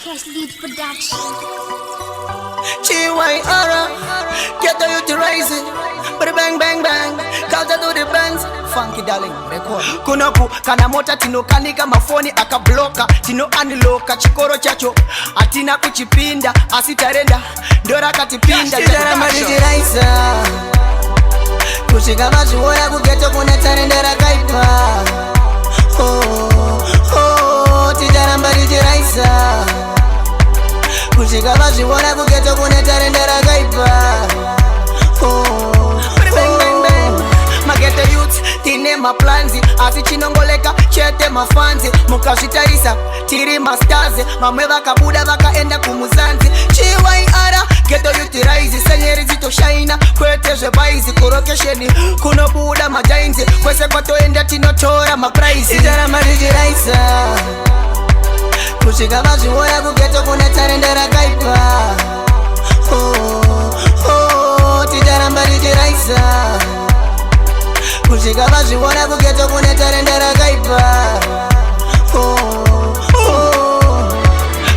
Cash Lead Production. GYR, get the youth to rise it. But bang bang bang, cause I do the bands. Funky darling, record. Kunoku, kana mota tino kanika mafoni akabloka. Tino aniloka, chikoro chacho. Atina kuchipinda, asitarenda. Dora katipinda. Chidara mariji raisa kushika mazuoya kugeto kunetarendera kaipa. Chidara mariji raisa kushika mazuoya kugeto kunetarendera kaipa. Magete youth, tine maplanzi. Asi chinongoleka, chete mafanzi. Mukashitarisa, tiri mastazi. Mamwe kabuda wakaenda kumuzanzi. GYR, geto youth rise. Senyeri zito shaina, kwete zebaizi. Kurokesheni, kuno buda majainzi. Kwese kwa toenda tinotora mapraisi. Chidara mariji raisa kushika mazuoya kugeto kunetarendera kaipa. Chidara mariji raisa kushika mazuoya kugeto kunetarendera kaipa.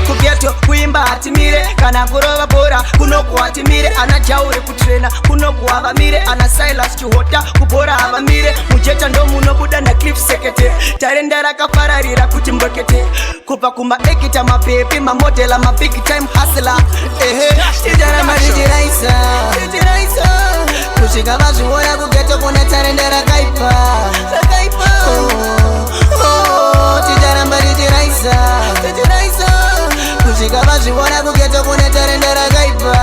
Kugeto kuimba atimire, kana kurova bora kuno kuatimire. Ana jaure kutrena kuno kuavamire. Ana Silas Chihota kubora avamire. Mujeta ndo muno buda na clip sekete. Tarendera kafararira kuti mbekete. Kupa kuma ekita mapepi mamodela ma big time hustler. Chidara mariji raisa kushika mazuoya kugeto kunetarendera kaipa. Chidara mariji raisa kushika mazuoya kugeto kunetarendera kaipa.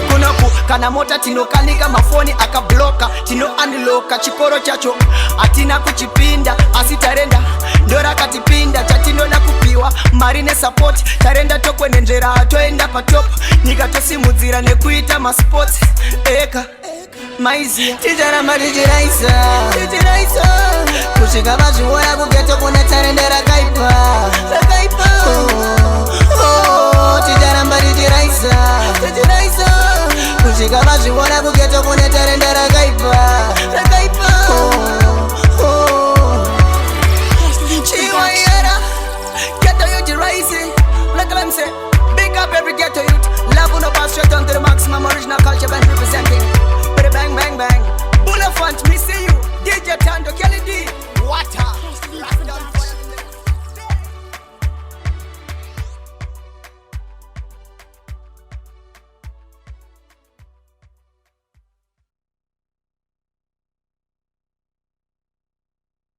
Kunoku kana mota tino kanika mafoni akabloka. Tino aniloka chikoro chacho. Atina kuchipinda asitarenda. Ndora katipinda chatino na kupiwa. Marine support tarenda tokwene njera toenda patop. Nika tosimudzira nekuita masport. Eka maizia. Chidara mariji raisa kushika mazuoya kugeto kunetarendera kaipa. Chidara mariji raisa kushika mazuoya kugeto kunetarendera kaipa.